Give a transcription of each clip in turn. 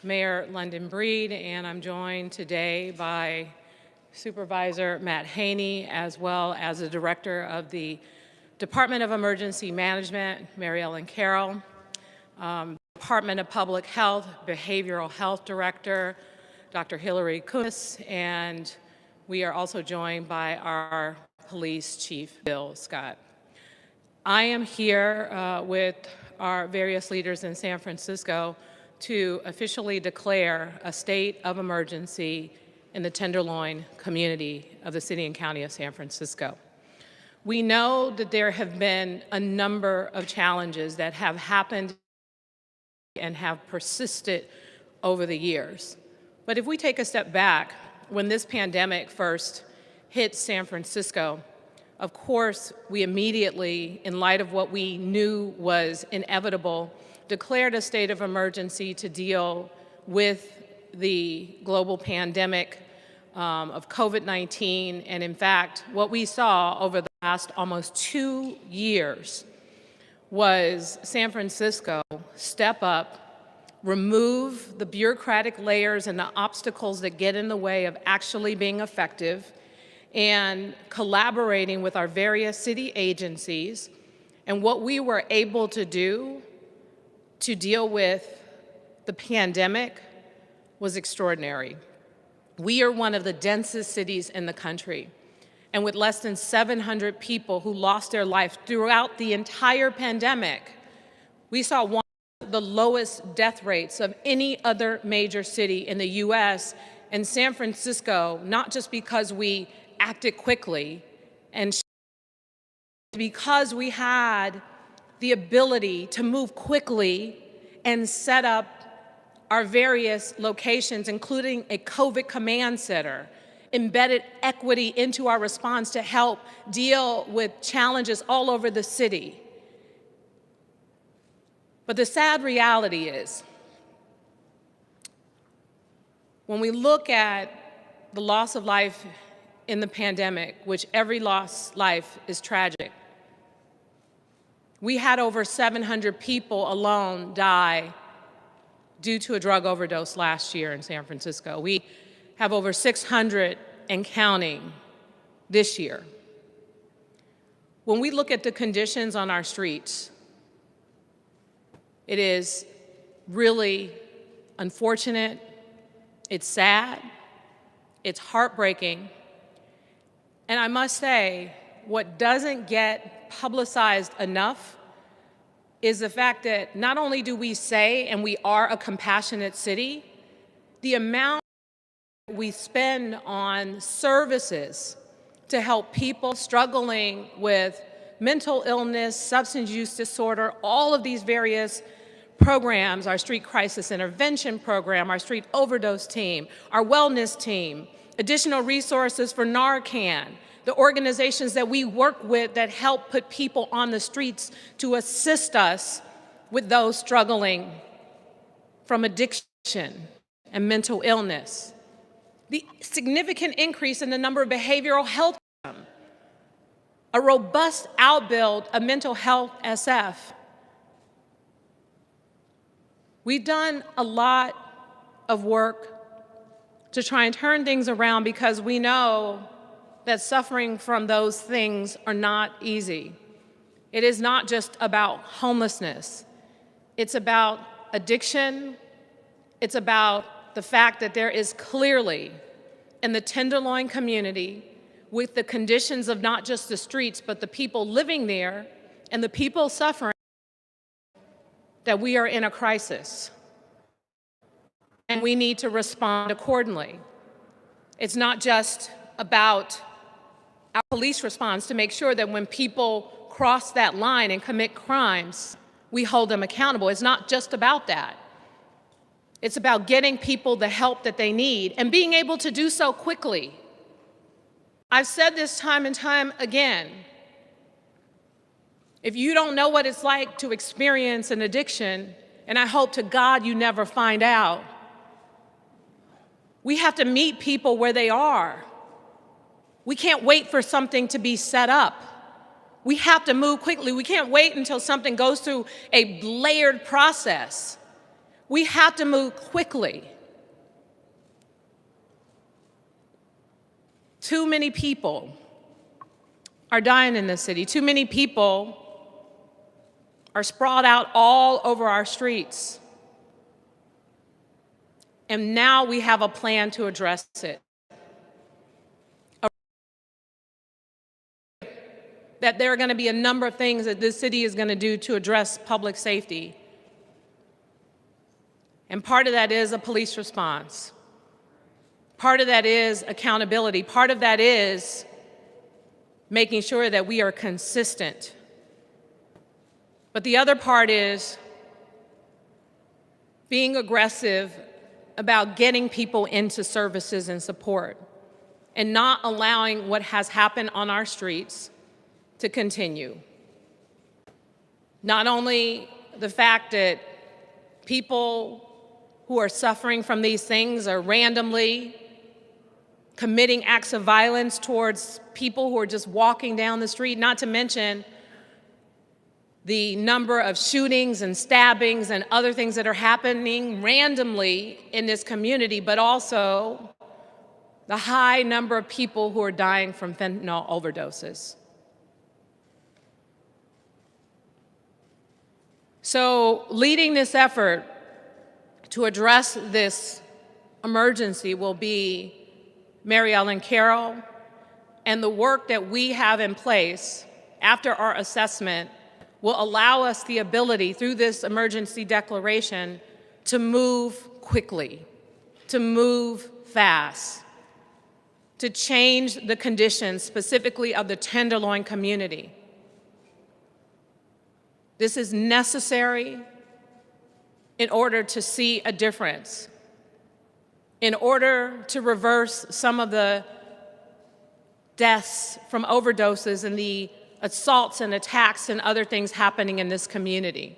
Mayor London Breed, and I'm joined today by Supervisor Matt Haney, as well as the Director of the Department of Emergency Management, Mary Ellen Carroll, Department of Public Health, Behavioral Health Director, Dr. Hillary Kunis, and we are also joined by our Police Chief, Bill Scott. I am here with our various leaders in San Francisco to officially declare a state of emergency in the Tenderloin community of the City and County of San Francisco. We know that there have been a number of challenges that have happened and have persisted over the years. But if we take a step back, when this pandemic first hit San Francisco, of course, we immediately, in light of what we knew was inevitable, declared a state of emergency to deal with the global pandemic of COVID-19. And in fact, what we saw over the last almost 2 years was San Francisco step up, remove the bureaucratic layers and the obstacles that get in the way of actually being effective, and collaborating with our various city agencies. And what we were able to do to deal with the pandemic was extraordinary. We are one of the densest cities in the country, and with less than 700 people who lost their life throughout the entire pandemic, we saw one of the lowest death rates of any other major city in the US. And San Francisco, not just because we acted quickly and because we had the ability to move quickly and set up our various locations, including a COVID command center, embedded equity into our response to help deal with challenges all over the city. But the sad reality is, when we look at the loss of life in the pandemic, which every lost life is tragic, we had over 700 people alone die due to a drug overdose last year in San Francisco. We have over 600 and counting this year. When we look at the conditions on our streets, it is really unfortunate, it's sad, it's heartbreaking, and I must say, what doesn't get publicized enough is the fact that not only do we say, and we are a compassionate city, the amount we spend on services to help people struggling with mental illness, substance use disorder, all of these various programs, our street crisis intervention program, our street overdose team, our wellness team, additional resources for Narcan, the organizations that we work with that help put people on the streets to assist us with those struggling from addiction and mental illness. The significant increase in the number of behavioral health programs, a robust outbuild of mental health SF. We've done a lot of work to try and turn things around because we know that suffering from those things are not easy. It is not just about homelessness. It's about addiction. It's about the fact that there is clearly in the Tenderloin community, with the conditions of not just the streets, but the people living there and the people suffering, that we are in a crisis. And we need to respond accordingly. It's not just about our police response to make sure that when people cross that line and commit crimes, we hold them accountable. It's not just about that. It's about getting people the help that they need and being able to do so quickly. I've said this time and time again. If you don't know what it's like to experience an addiction, and I hope to God you never find out, we have to meet people where they are. We can't wait for something to be set up. We have to move quickly. We can't wait until something goes through a layered process. We have to move quickly. Too many people are dying in this city. Too many people are sprawled out all over our streets. And now we have a plan to address it. That there are going to be a number of things that this city is going to do to address public safety. And part of that is a police response. Part of that is accountability. Part of that is making sure that we are consistent. But the other part is being aggressive about getting people into services and support and not allowing what has happened on our streets to continue. Not only the fact that people who are suffering from these things are randomly committing acts of violence towards people who are just walking down the street, not to mention the number of shootings and stabbings and other things that are happening randomly in this community, but also the high number of people who are dying from fentanyl overdoses. So leading this effort to address this emergency will be Mary Ellen Carroll, and the work that we have in place after our assessment will allow us the ability through this emergency declaration to move quickly, to move fast, to change the conditions specifically of the Tenderloin community. This is necessary in order to see a difference, in order to reverse some of the deaths from overdoses and the assaults and attacks and other things happening in this community.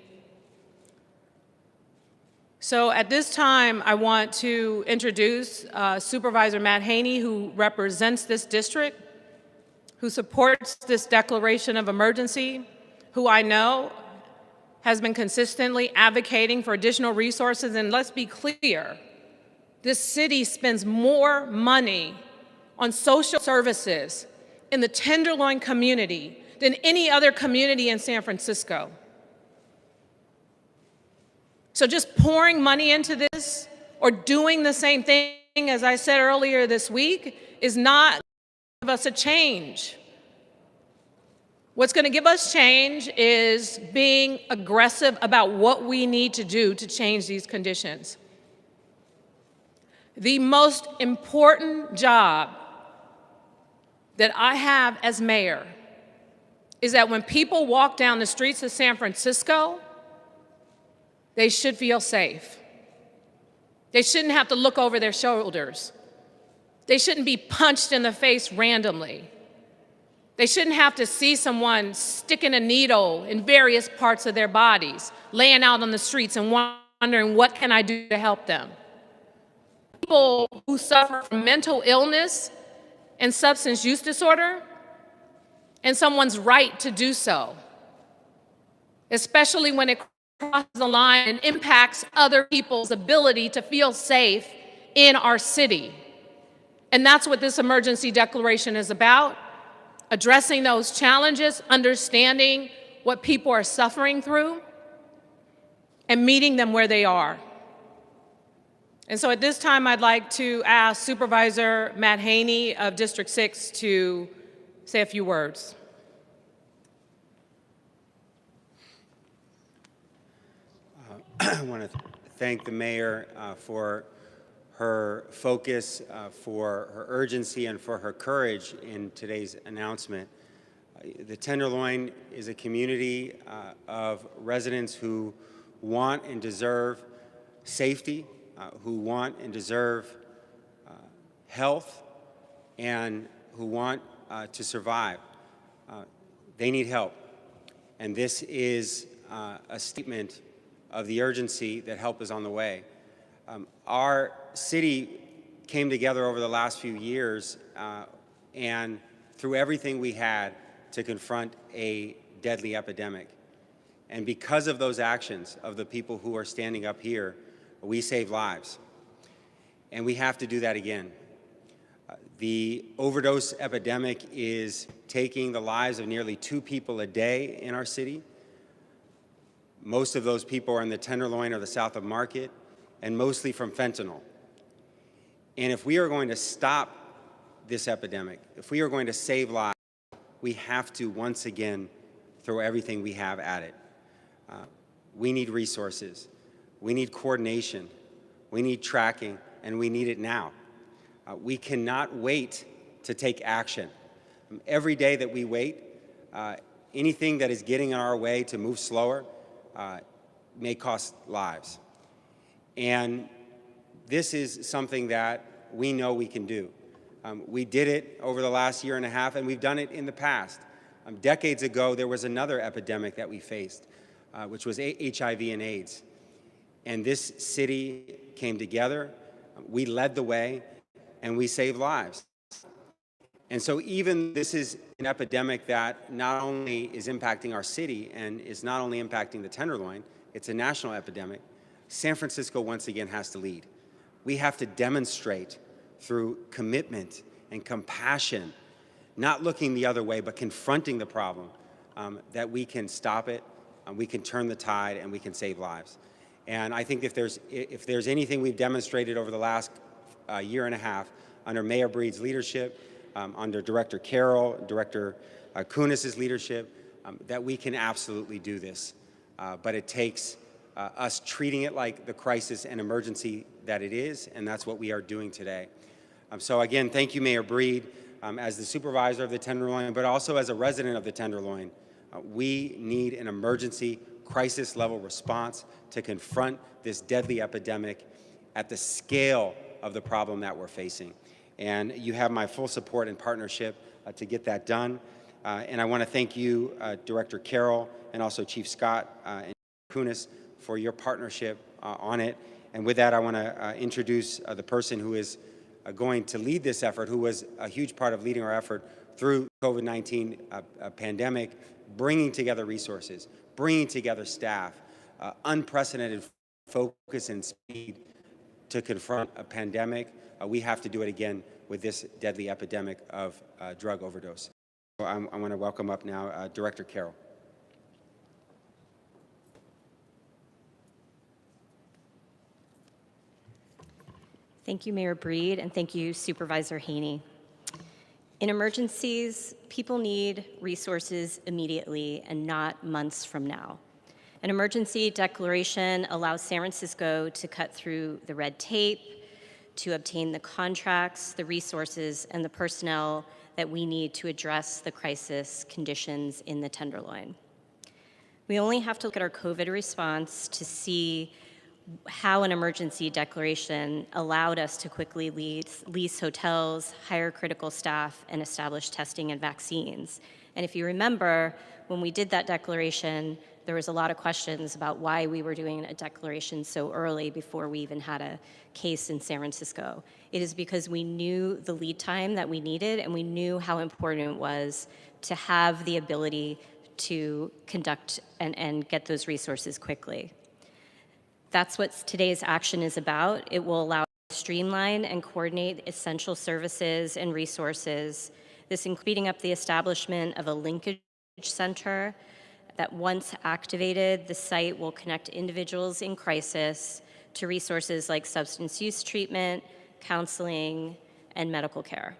So at this time, I want to introduce Supervisor Matt Haney, who represents this district, who supports this declaration of emergency, who I know has been consistently advocating for additional resources. And let's be clear, this city spends more money on social services in the Tenderloin community than any other community in San Francisco. So just pouring money into this or doing the same thing, as I said earlier this week, is not going to give us a change. What's going to give us change is being aggressive about what we need to do to change these conditions. The most important job that I have as mayor is that when people walk down the streets of San Francisco, they should feel safe. They shouldn't have to look over their shoulders. They shouldn't be punched in the face randomly. They shouldn't have to see someone sticking a needle in various parts of their bodies, laying out on the streets and wondering, what can I do to help them? People who suffer from mental illness and substance use disorder, and someone's right to do so, especially when it crosses the line and impacts other people's ability to feel safe in our city. And that's what this emergency declaration is about, addressing those challenges, understanding what people are suffering through, and meeting them where they are. And so at this time, I'd like to ask Supervisor Matt Haney of District 6 to say a few words. I want to thank the mayor for her focus, for her urgency, and for her courage in today's announcement. The Tenderloin is a community of residents who want and deserve safety, who want and deserve health, and who want to survive. They need help. And this is a statement of the urgency that help is on the way. Our city came together over the last few years and threw everything we had to confront a deadly epidemic. And because of those actions of the people who are standing up here, we save lives. And we have to do that again. The overdose epidemic is taking the lives of nearly 2 people a day in our city. Most of those people are in the Tenderloin or the south of Market, and mostly from fentanyl. And if we are going to stop this epidemic, if we are going to save lives, we have to once again throw everything we have at it. We need resources, we need coordination, we need tracking, and we need it now. We cannot wait to take action. Every day that we wait, anything that is getting in our way to move slower may cost lives. And this is something that we know we can do. We did it over the last year and a half, and we've done it in the past. Decades ago, there was another epidemic that we faced, which was HIV and AIDS. And this city came together, we led the way, and we saved lives. And so even this is an epidemic that not only is impacting our city and is not only impacting the Tenderloin, it's a national epidemic. San Francisco once again has to lead. We have to demonstrate through commitment and compassion, not looking the other way, but confronting the problem, that we can stop it, we can turn the tide, and we can save lives. And I think if there's anything we've demonstrated over the last year and a half under Mayor Breed's leadership, under Director Carroll, Director Kunis's leadership, that we can absolutely do this. But it takes us treating it like the crisis and emergency that it is, and that's what we are doing today. So again, thank you, Mayor Breed, as the supervisor of the Tenderloin, but also as a resident of the Tenderloin. We need an emergency crisis level response to confront this deadly epidemic at the scale of the problem that we're facing. And you have my full support and partnership to get that done. And I want to thank you, Director Carroll, and also Chief Scott and Kunis for your partnership on it. And with that, I want to introduce the person who is going to lead this effort, who was a huge part of leading our effort through COVID-19 pandemic, bringing together resources, bringing together staff, unprecedented focus and speed to confront a pandemic. We have to do it again with this deadly epidemic of drug overdose. So I want to welcome up now Director Carroll. Thank you, Mayor Breed, and thank you, Supervisor Haney. In emergencies, people need resources immediately and not months from now. An emergency declaration allows San Francisco to cut through the red tape, to obtain the contracts, the resources, and the personnel that we need to address the crisis conditions in the Tenderloin. We only have to look at our COVID response to see how an emergency declaration allowed us to quickly lease hotels, hire critical staff, and establish testing and vaccines. And if you remember, when we did that declaration, there was a lot of questions about why we were doing a declaration so early before we even had a case in San Francisco. It is because we knew the lead time that we needed, and we knew how important it was to have the ability to conduct and get those resources quickly. That's what today's action is about. It will allow us to streamline and coordinate essential services and resources. This includes speeding up the establishment of a linkage center that, once activated, the site will connect individuals in crisis to resources like substance use treatment, counseling, and medical care.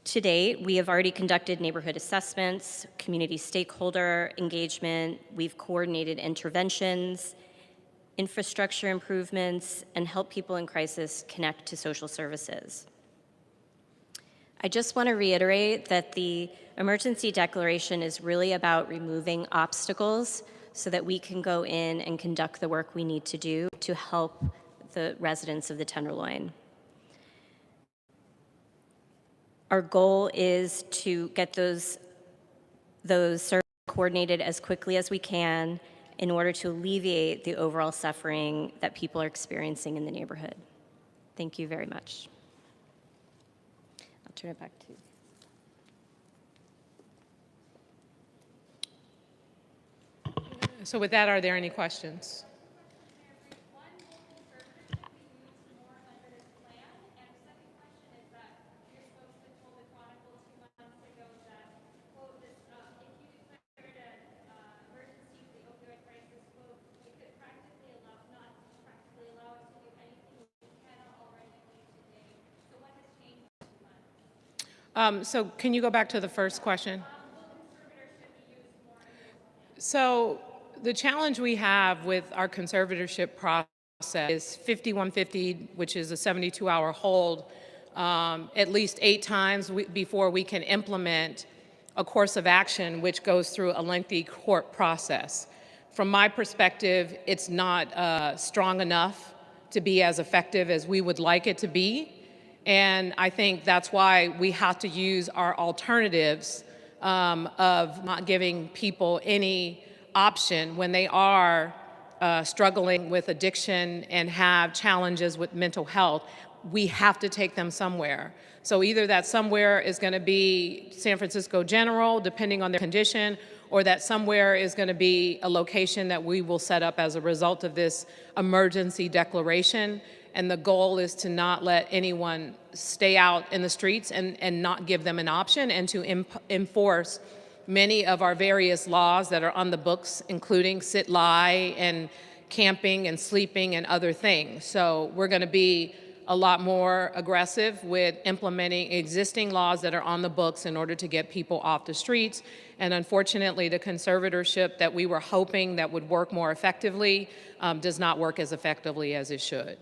To date, we have already conducted neighborhood assessments, community stakeholder engagement, we've coordinated interventions, infrastructure improvements, and helped people in crisis connect to social services. I just want to reiterate that the emergency declaration is really about removing obstacles so that we can go in and conduct the work we need to do to help the residents of the Tenderloin. Our goal is to get those services coordinated as quickly as we can in order to alleviate the overall suffering that people are experiencing in the neighborhood. Thank you very much. I'll turn it back to you. So with that, are there any questions? So can you go back to the first question? So the challenge we have with our conservatorship process is 5150, which is a 72-hour hold, at least 8 times before we can implement a course of action, which goes through a lengthy court process. From my perspective, it's not strong enough to be as effective as we would like it to be. And I think that's why we have to use our alternatives of not giving people any option when they are struggling with addiction and have challenges with mental health. We have to take them somewhere. So either that somewhere is going to be San Francisco General, depending on their condition, or that somewhere is going to be a location that we will set up as a result of this emergency declaration. And the goal is to not let anyone stay out in the streets and not give them an option, and to enforce many of our various laws that are on the books, including sit-lie and camping and sleeping and other things. So we're going to be a lot more aggressive with implementing existing laws that are on the books in order to get people off the streets. And unfortunately, the conservatorship that we were hoping that would work more effectively does not work as effectively as it should.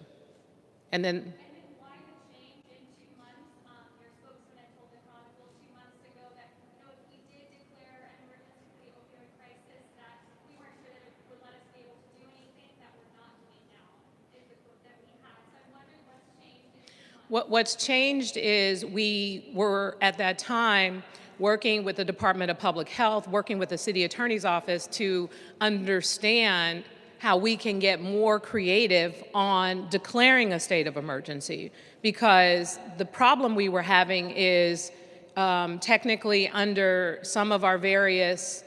And then why the change in 2 months? Your spokesman had told the Chronicle 2 months ago that, if we did declare an emergency for the opioid crisis, that we weren't sure that it would let us be able to do anything that we're not doing now, is the quote that we had. So I'm wondering what's changed in 2 months. what's changed is we were at that time working with the Department of Public Health, working with the City Attorney's Office to understand how we can get more creative on declaring a state of emergency, because the problem we were having is technically under some of our various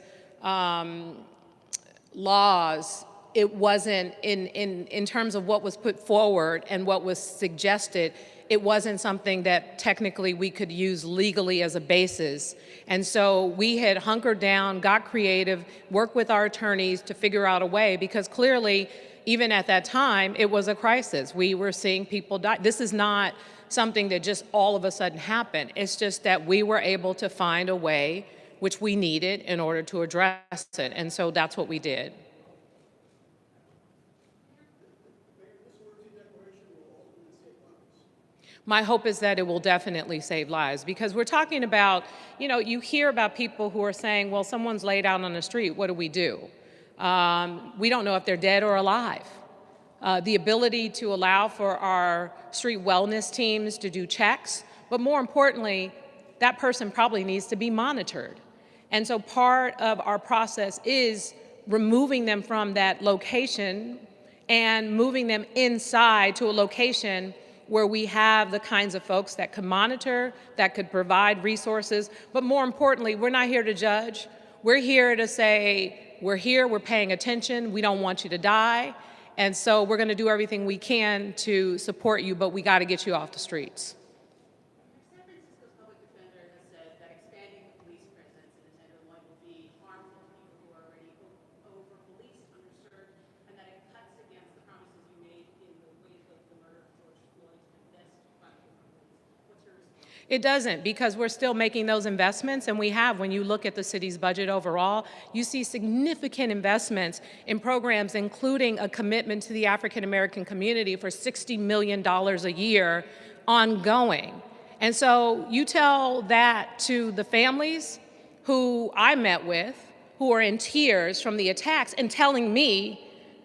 laws, it wasn't in terms of what was put forward and what was suggested, it wasn't something that technically we could use legally as a basis. And so we had hunkered down, got creative, worked with our attorneys to figure out a way, because clearly, even at that time, it was a crisis. We were seeing people die. This is not something that just all of a sudden happened. It's just that we were able to find a way which we needed in order to address it. And so that's what we did. My hope is that it will definitely save lives, because we're talking about, you hear about people who are saying, well, someone's laid out on the street, what do? We don't know if they're dead or alive. The ability to allow for our street wellness teams to do checks, but more importantly, that person probably needs to be monitored. And so part of our process is removing them from that location and moving them inside to a location where we have the kinds of folks that could monitor, that could provide resources, but more importantly, we're not here to judge. We're here to say, we're here, we're paying attention, we don't want you to die, and so we're gonna do everything we can to support you, but we gotta get you off the streets. San Francisco's public defender has said that expanding the police presence in the Tenderloin will be harmful to people who are already over-policed, underserved, and that it cuts against the promises you made in the wake of the murder of George Floyd to invest funding from police. What's your response? It doesn't, because we're still making those investments, and we have. When you look at the city's budget overall, you see significant investments in programs, including a commitment to the African American community for $60 million a year ongoing. And so you tell that to the families who I met with, who are in tears from the attacks, and telling me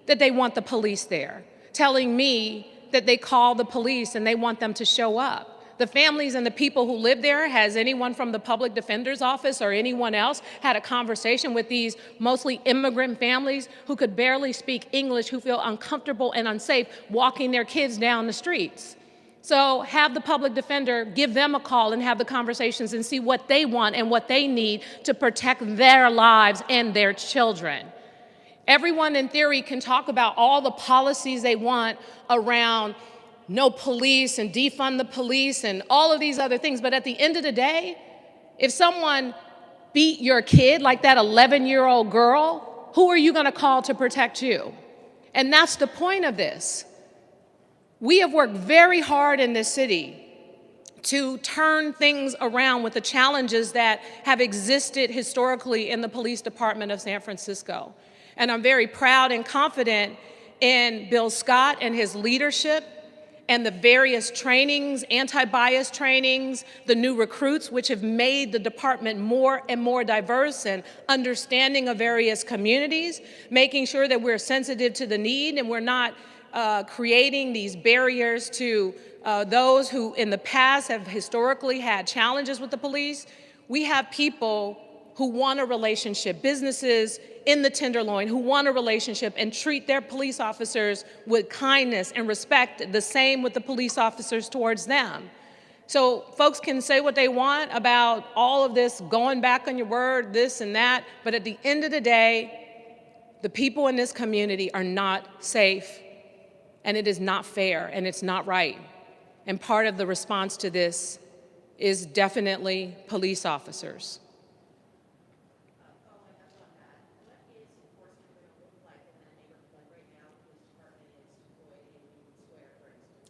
that they want the police there, telling me that they call the police and they want them to show up. The families and the people who live there, has anyone from the public defender's office or anyone else had a conversation with these mostly immigrant families who could barely speak English, who feel uncomfortable and unsafe walking their kids down the streets? So have the public defender, give them a call and have the conversations and see what they want and what they need to protect their lives and their children. Everyone in theory can talk about all the policies they want around no police and defund the police and all of these other things, but at the end of the day, if someone beat your kid, like that 11-year-old girl, who are you gonna call to protect you? And that's the point of this. We have worked very hard in this city to turn things around with the challenges that have existed historically in the police department of San Francisco. And I'm very proud and confident in Bill Scott and his leadership and the various trainings, anti-bias trainings, the new recruits, which have made the department more and more diverse and understanding of various communities, making sure that we're sensitive to the need and we're not creating these barriers to those who in the past have historically had challenges with the police. We have people who want a relationship, businesses in the Tenderloin who want a relationship and treat their police officers with kindness and respect, the same with the police officers towards them. So folks can say what they want about all of this going back on your word, this and that, but at the end of the day, the people in this community are not safe, and it is not fair, and it's not right. And part of the response to this is definitely police officers.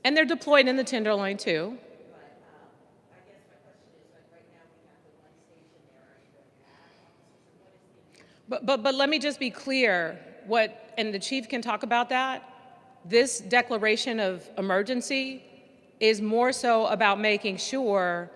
And they're deployed in the Tenderloin too. But let me just be clear, and the chief can talk about that, this declaration of emergency is more so about making sure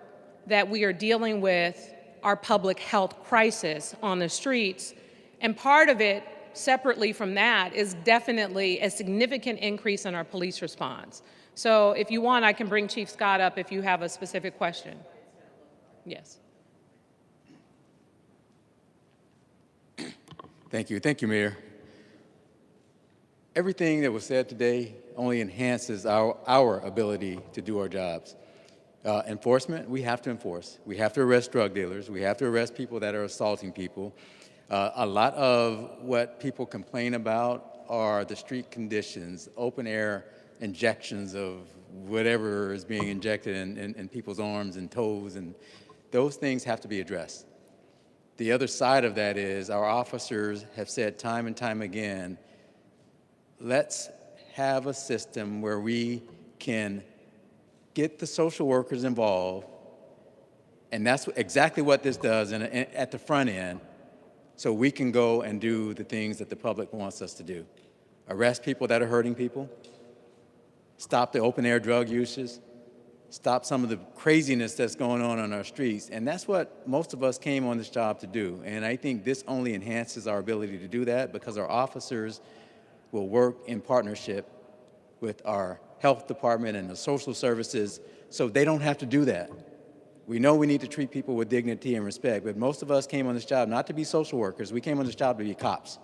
that we are dealing with our public health crisis on the streets. And part of it, separately from that, is definitely a significant increase in our police response. So if you want, I can bring Chief Scott up if you have a specific question. Yes. Thank you, Mayor. Everything that was said today only enhances our ability to do our jobs. Enforcement, we have to enforce. We have to arrest drug dealers. We have to arrest people that are assaulting people. A lot of what people complain about are the street conditions, open air injections of whatever is being injected in people's arms and toes, and those things have to be addressed. The other side of that is our officers have said time and time again, let's have a system where we can get the social workers involved, and that's exactly what this does at the front end, so we can go and do the things that the public wants us to do. Arrest people that are hurting people, stop the open-air drug uses, stop some of the craziness that's going on our streets, and that's what most of us came on this job to do. And I think this only enhances our ability to do that because our officers will work in partnership with our health department and the social services so they don't have to do that. We know we need to treat people with dignity and respect, but most of us came on this job not to be social workers. We came on this job to be cops.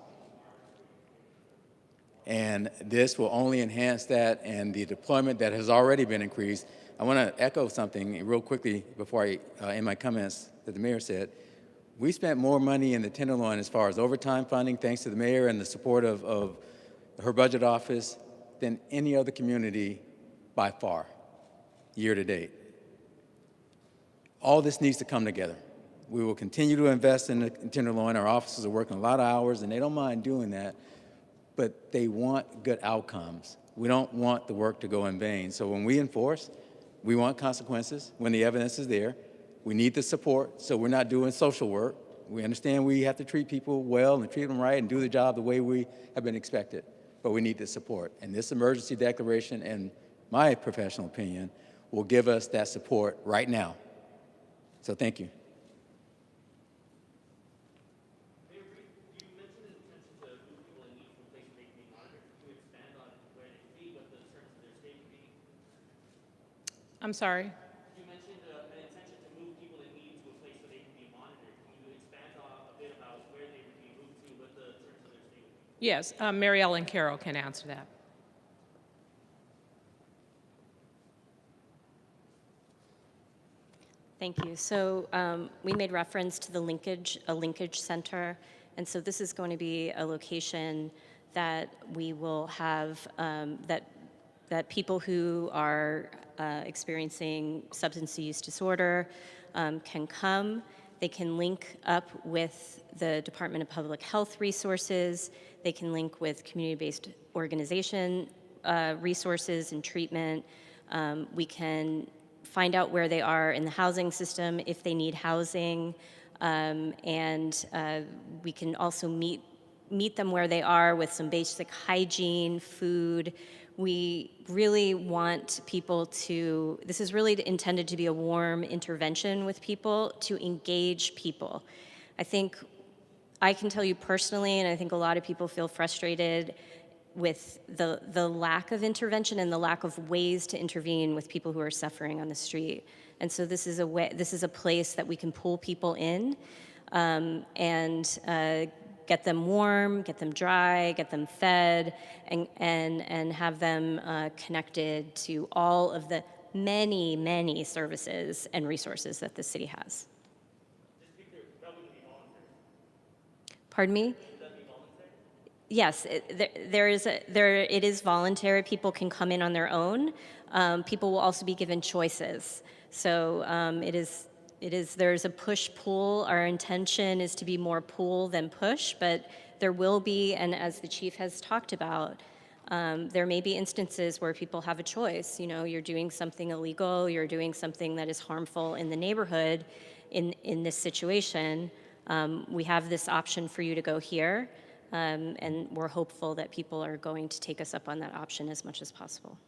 And this will only enhance that, and the deployment that has already been increased. I want to echo something real quickly before I end my comments that the mayor said. We spent more money in the Tenderloin as far as overtime funding, thanks to the mayor and the support of her budget office, than any other community by far, year to date. All this needs to come together. We will continue to invest in the Tenderloin. Our officers are working a lot of hours, and they don't mind doing that, but they want good outcomes. We don't want the work to go in vain. So when we enforce, we want consequences when the evidence is there. We need the support, so we're not doing social work. We understand we have to treat people well and treat them right and do the job the way we have been expected, but we need the support. And this emergency declaration, in my professional opinion, will give us that support right now. So thank you. I'm sorry? You mentioned an intention to move people in need to a place where they can be monitored. Can you expand a bit about where they would be moved to, what the terms of their stay would be? Yes, Mary Ellen Carroll can answer that. Thank you. So we made reference to the a linkage center, and so this is going to be a location that we will have that people who are experiencing substance use disorder can come. They can link up with the Department of Public Health resources. They can link with community-based organization resources and treatment. We can find out where they are in the housing system, if they need housing, and we can also meet them where they are with some basic hygiene, food. We really want people to, this is really intended to be a warm intervention with people, to engage people. I think I can tell you personally, and I think a lot of people feel frustrated with the lack of intervention and the lack of ways to intervene with people who are suffering on the street. And so this is a place that we can pull people in and get them warm, get them dry, get them fed, and have them connected to all of the many, many services and resources that the city has. Pardon me? Yes, it is voluntary. People can come in on their own. People will also be given choices. So there's a push-pull. Our intention is to be more pull than push, but there will be, and as the chief has talked about, there may be instances where people have a choice. You know, you're doing something illegal, you're doing something that is harmful in the neighborhood. In this situation, we have this option for you to go here. And we're hopeful that people are going to take us up on that option as much as possible.